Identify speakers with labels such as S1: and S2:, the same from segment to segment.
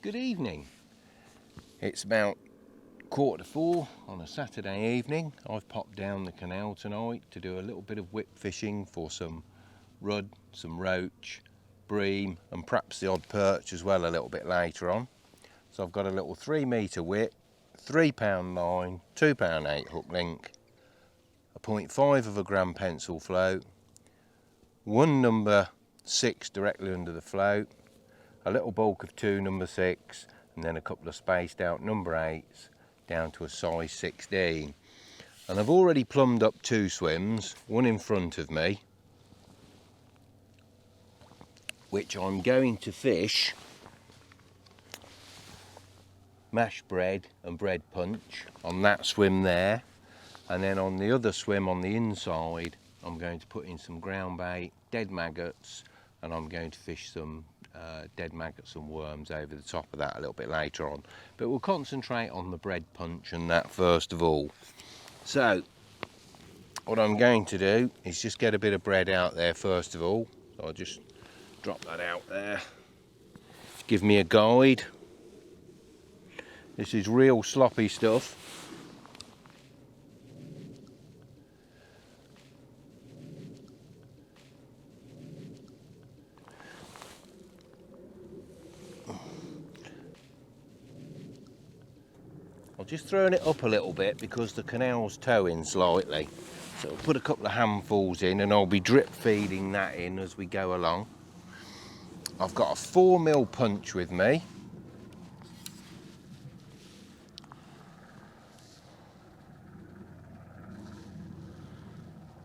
S1: Good evening. It's about 3:45 on a Saturday evening. I've popped down the canal tonight to do a little bit of whip fishing for some rudd, some roach, bream and perhaps the odd perch as well a little bit later on. So I've got a little 3 metre whip, £3 line, £2 8 hook link, a 0.5 of a gram pencil float, one number 6 directly under the float, a little bulk of 2 number 6, and then a couple of spaced out number 8s down to a size 16. And I've already plumbed up 2 swims, one in front of me, which I'm going to fish mash bread and bread punch on that swim there, and then on the other swim on the inside I'm going to put in some ground bait, dead maggots, and I'm going to fish some dead maggots and worms over the top of that a little bit later on. But we'll concentrate on the bread punch and that first of all. So what I'm going to do is just get a bit of bread out there first of all. So I'll just drop that out there. Give me a guide. This is real sloppy stuff. I'm just throwing it up a little bit because the canal's towing slightly. So I'll put a couple of handfuls in and I'll be drip feeding that in as we go along. I've got a 4mm punch with me.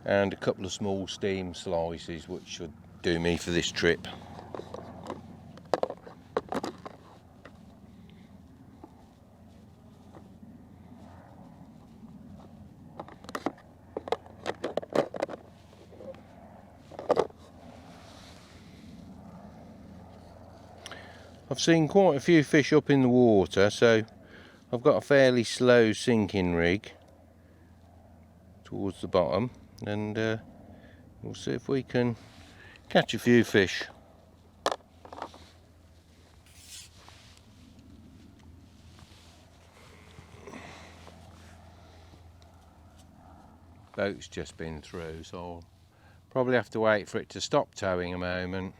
S1: And a couple of small steam slices which should do me for this trip. I've seen quite a few fish up in the water, so I've got a fairly slow sinking rig towards the bottom, and we'll see if we can catch a few fish. Boat's just been through, so I'll probably have to wait for it to stop towing a moment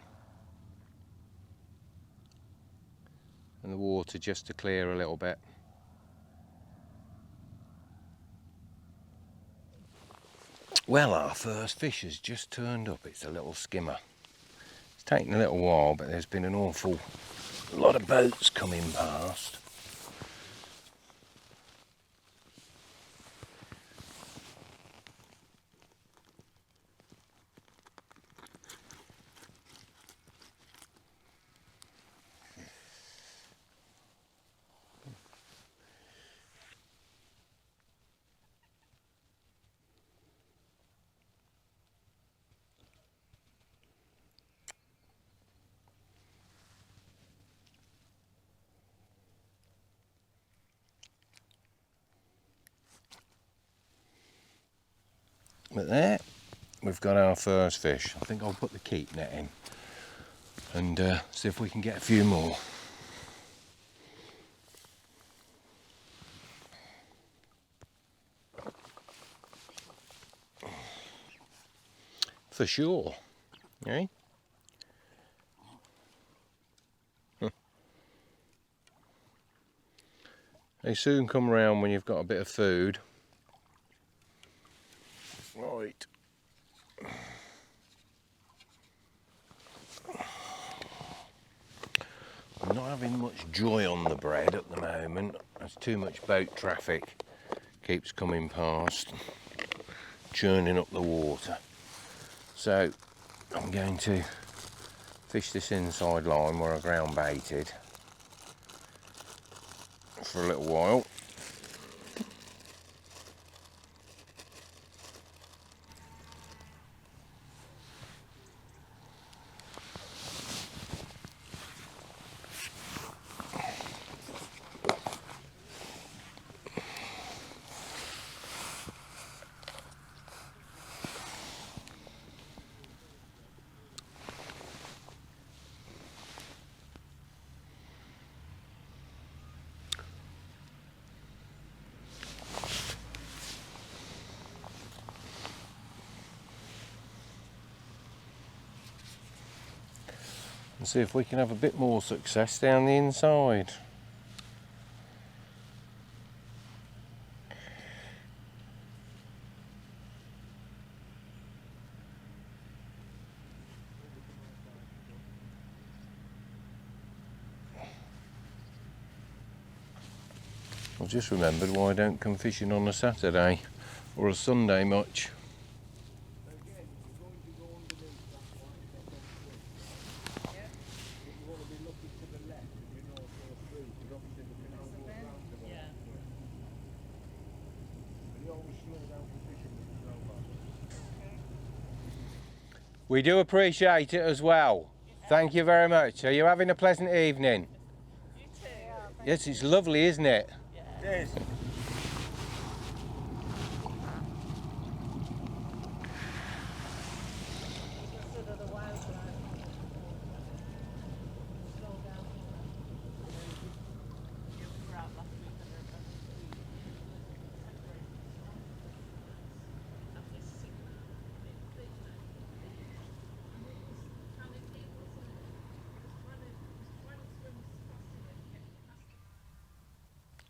S1: and the water just to clear a little bit. Well, our first fish has just turned up. It's a little skimmer. It's taken a little while, but there's been an awful lot of boats coming past. But there, we've got our first fish. I think I'll put the keep net in and see if we can get a few more. For sure, eh? They soon come around when you've got a bit of food. Right. I'm not having much joy on the bread at the moment. There's too much boat traffic. Keeps coming past, churning up the water. So I'm going to fish this inside line where I ground baited for a little while. and see if we can have a bit more success down the inside. I've just remembered why I don't come fishing on a Saturday or a Sunday much. We do appreciate it as well. Thank you very much. Are you having a pleasant evening?
S2: You too.
S1: Yes, it's lovely, isn't it?
S2: Yeah.
S3: It is.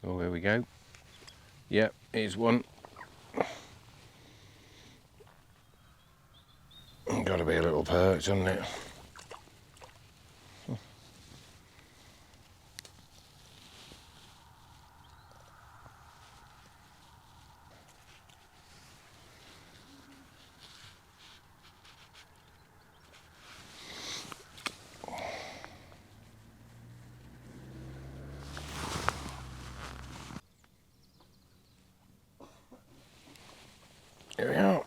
S1: Oh, here we go. Yep, here's one. Got to be a little perch, hasn't it? Here we are.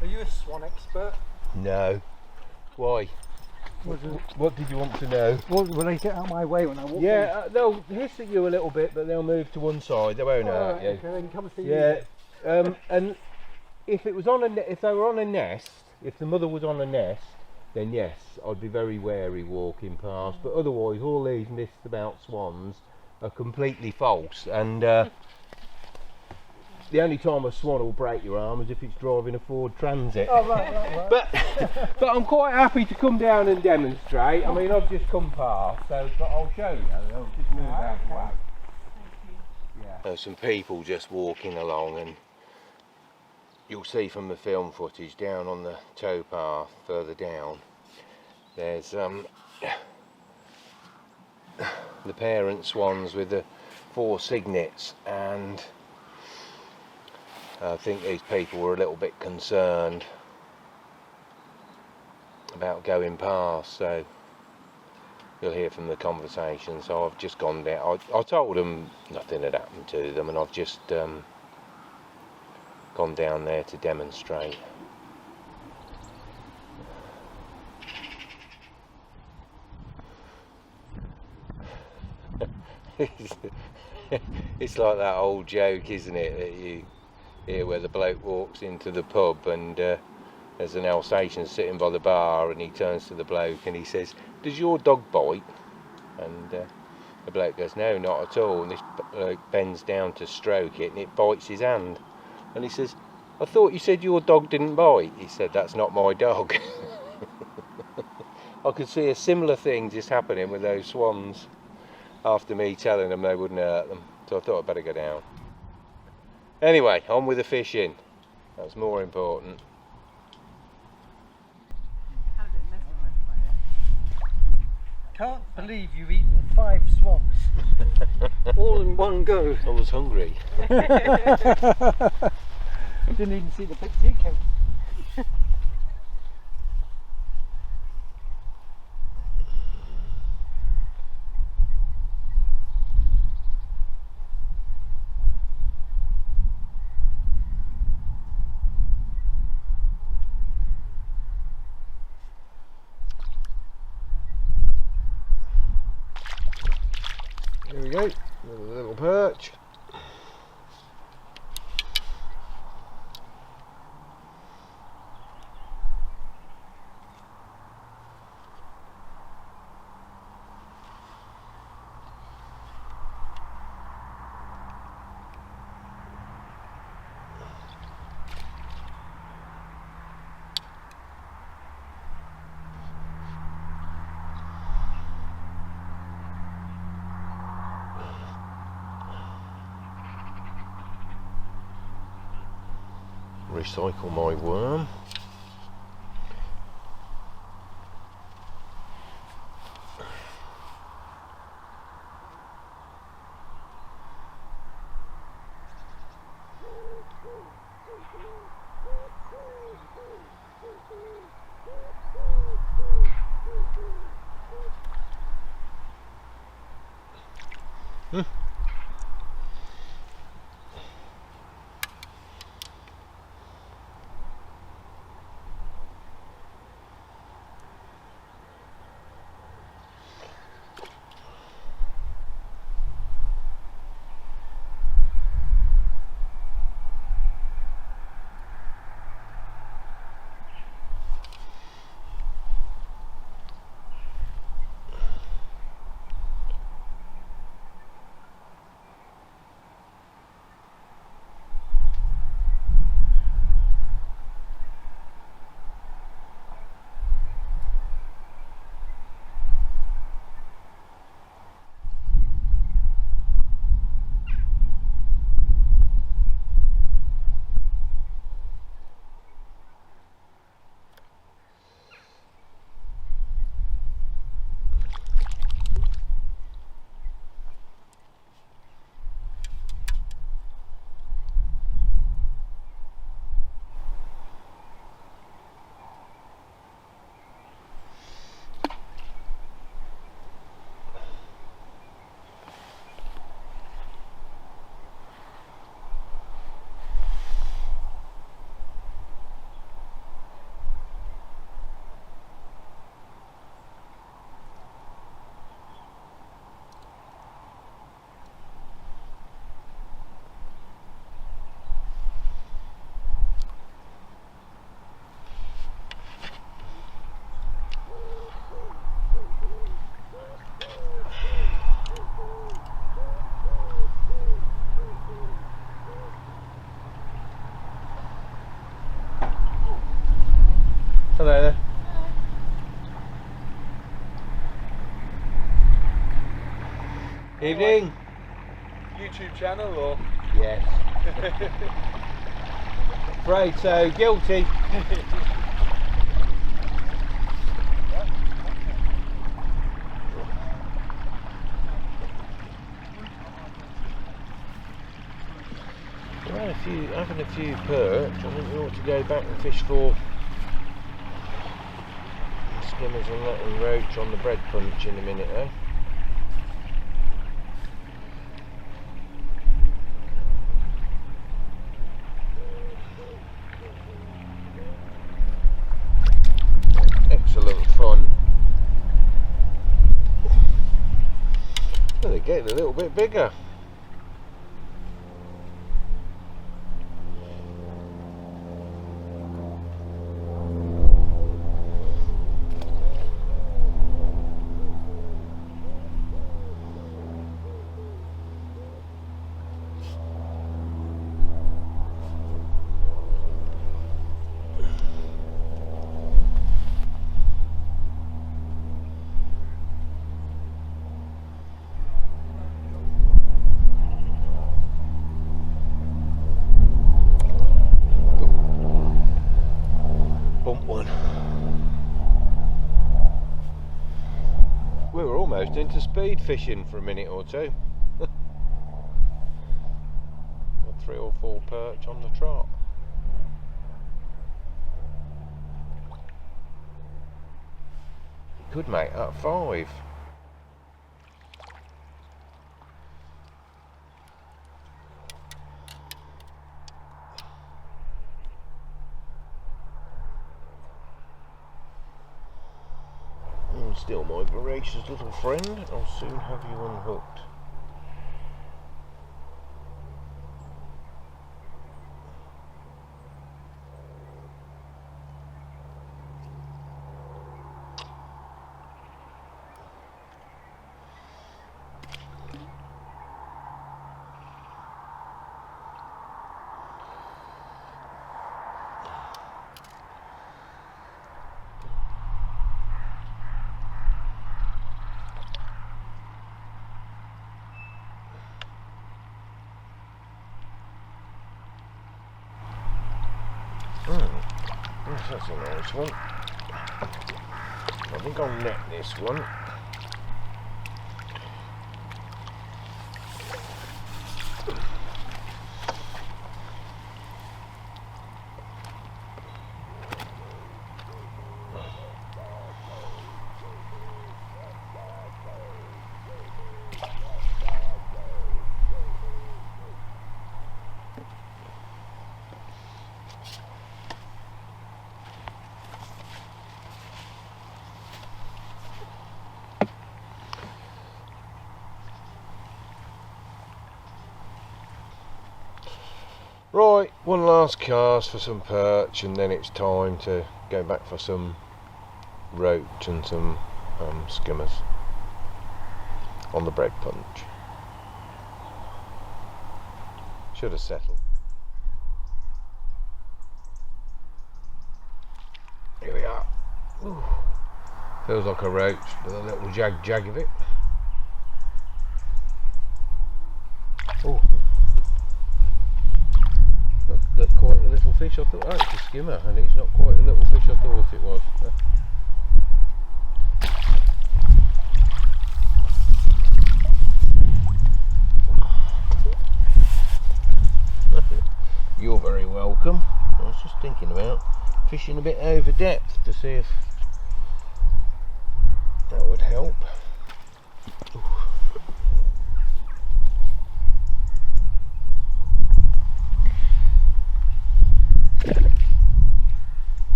S3: Are you a swan expert?
S1: No. Why? What did you want to know?
S3: Well, will they get out of my way when I walk?
S1: Yeah, they'll hiss at you a little bit, but they'll move to one side. They won't hurt you.
S3: Okay, then come and see
S1: Yeah,
S3: you.
S1: and if it was on if they were on a nest, if the mother was on a nest, then yes, I'd be very wary walking past. But otherwise, all these myths about swans are completely false. And the only time a swan will break your arm is if it's driving a Ford Transit.
S3: Oh, right.
S1: But I'm quite happy to come down and demonstrate. I mean, I've just come past, so but I'll show you. I'll just move out the way.
S2: Thank you.
S1: Yeah. There's some people just walking along, and you'll see from the film footage down on the towpath further down, there's the parent swans with the 4 cygnets, and I think these people were a little bit concerned about going past, so you'll hear from the conversation. So I've just gone down. I told them nothing had happened to them, and I've just gone down there to demonstrate. It's like that old joke, isn't it, that you hear where the bloke walks into the pub and there's an Alsatian sitting by the bar, and he turns to the bloke and he says, "Does your dog bite?" And the bloke goes, "No, not at all." And this bloke bends down to stroke it and it bites his hand. And he says, "I thought you said your dog didn't bite." He said, "That's not my dog." I could see a similar thing just happening with those swans after me telling them they wouldn't hurt them. So I thought I'd better go down. Anyway, on with the fishing. That's more important.
S2: How did it mesmerised by it?
S3: Can't believe you've eaten 5 swans all in one go.
S1: I was hungry.
S3: Didn't even see the picture.
S1: little perch. Recycle my worm. Hello there. Evening.
S4: YouTube channel or?
S1: Yes. Afraid so. Guilty. Well, having a few perch, I think we ought to go back and fish for skimmers and that and roach on the breadpunch in a minute, eh? Excellent fun. Well, they're getting a little bit bigger. Bump one. We were almost into speed fishing for a minute or two. Got 3 or 4 perch on the trot. Could make that 5. Still my voracious little friend, I'll soon have you unhooked. That's a nice one. I think I'll net this one. Right, one last cast for some perch, and then it's time to go back for some roach and some skimmers on the bread punch. Should have settled. Here we are. Ooh. Feels like a roach with a little jag of it. Oh. Not quite a little fish I thought. Oh, it's a skimmer, and it's not quite a little fish I thought it was. You're very welcome. I was just thinking about fishing a bit over depth to see if that would help.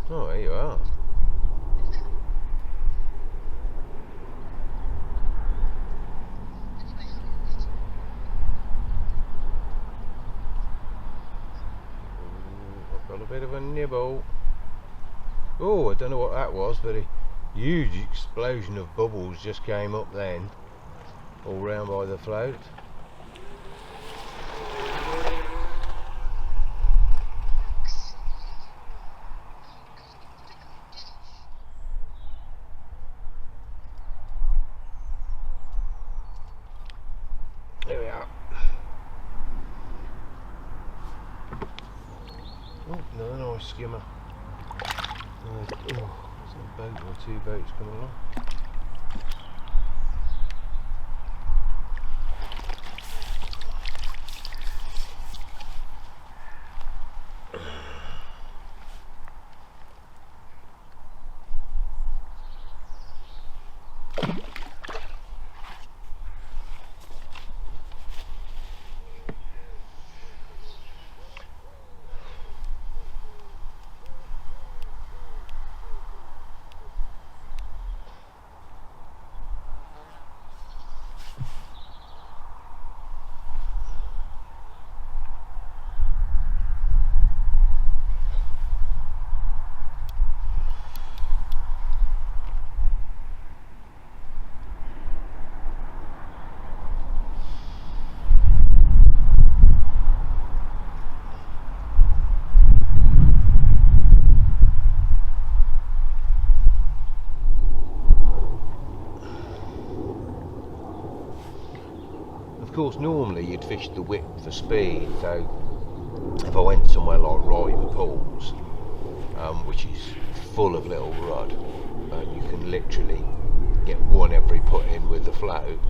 S1: Oh, there you are. I've got a bit of a nibble. Oh, I don't know what that was, but a huge explosion of bubbles just came up then, all round by the float. There we are. Oh, another nice skimmer. Oh, there's a boat or two boats coming along. Of course, normally you'd fish the whip for speed, so if I went somewhere like Ryton Pools, which is full of little rudd, you can literally get one every put in with the float,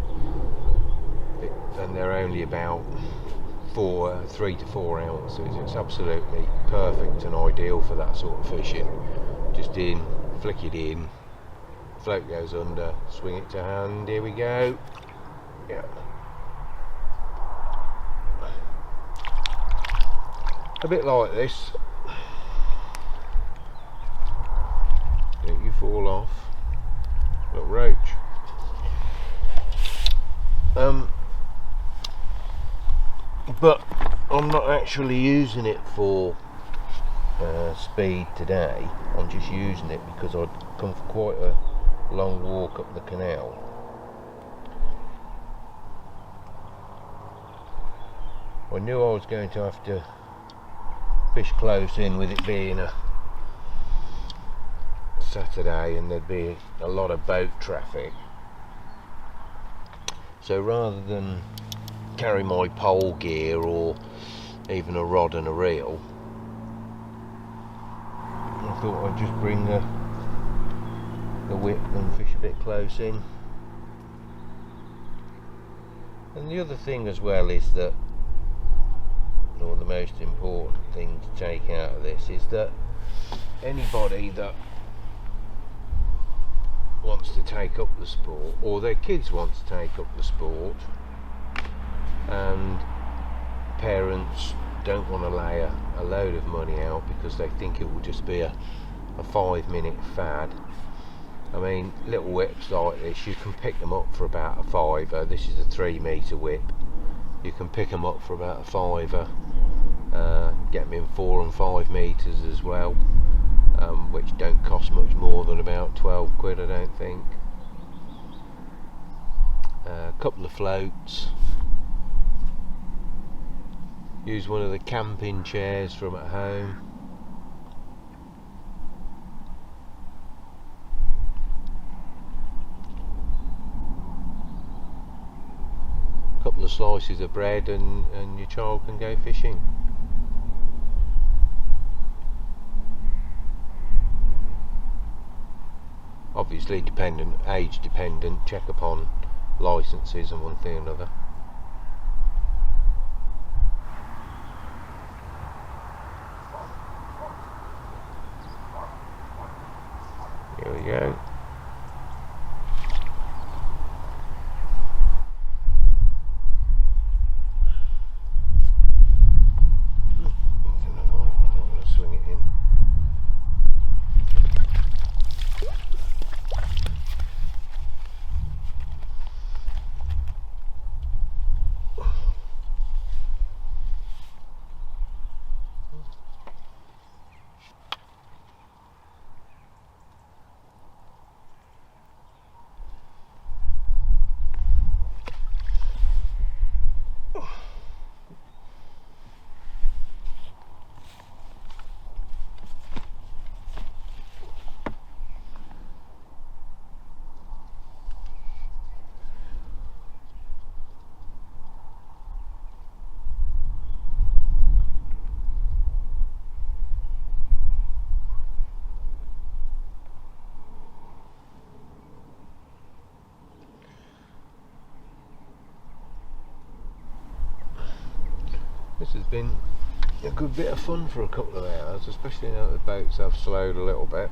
S1: and they're only about 3 to 4 ounces. It's absolutely perfect and ideal for that sort of fishing. Just in, flick it in, float goes under, swing it to hand, here we go. Yeah. A bit like this. Don't you fall off. Little roach. But I'm not actually using it for speed today. I'm just using it because I'd come for quite a long walk up the canal. I knew I was going to have to fish close in, with it being a Saturday and there'd be a lot of boat traffic. So rather than carry my pole gear or even a rod and a reel, I thought I'd just bring the whip and fish a bit close in. And the other thing as well is that, or the most important thing to take out of this, is that anybody that wants to take up the sport, or their kids want to take up the sport, and parents don't want to lay a load of money out because they think it will just be a 5-minute fad. I mean, little whips like this, you can pick them up for about a £5. This is a 3-metre whip. You can pick them up for about a £5. Get them in 4 and 5 metres as well, which don't cost much more than about 12 quid, I don't think. A couple of floats. Use one of the camping chairs from at home. A couple of slices of bread and your child can go fishing. Obviously age dependent, check upon licences and one thing or another. Here we go. I'm going to swing it in. This has been a good bit of fun for a couple of hours, especially now that the boats have slowed a little bit.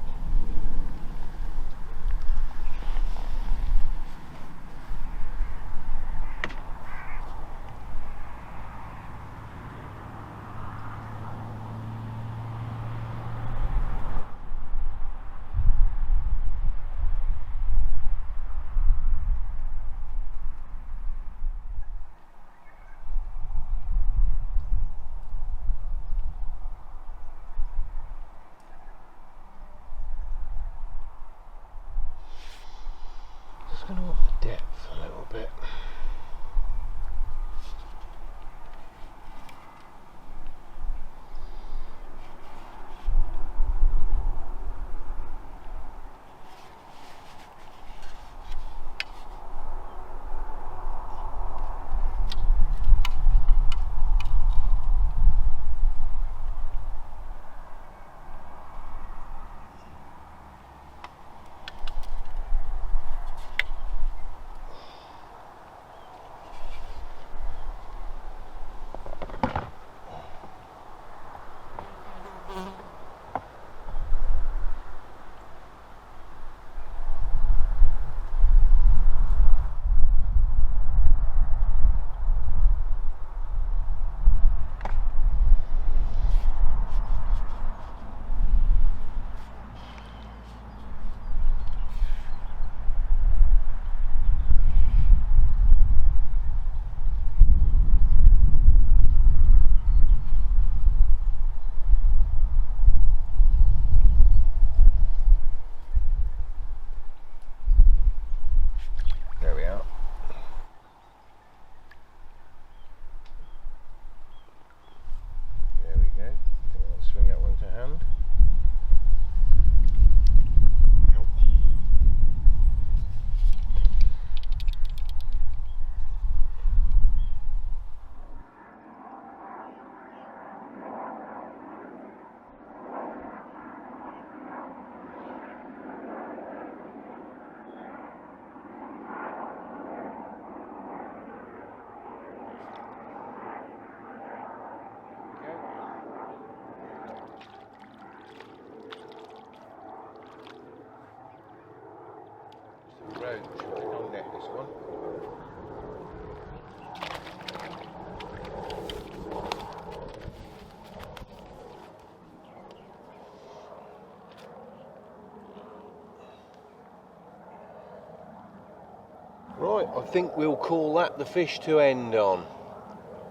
S1: I think we'll call that the fish to end on.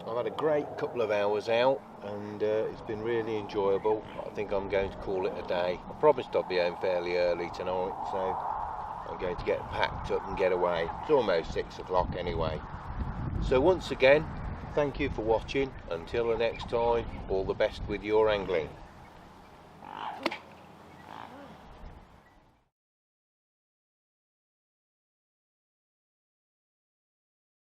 S1: I've had a great couple of hours out and it's been really enjoyable. I think I'm going to call it a day. I promised I'd be home fairly early tonight, so I'm going to get packed up and get away. It's almost 6 o'clock anyway. So once again, thank you for watching. Until the next time, all the best with your angling.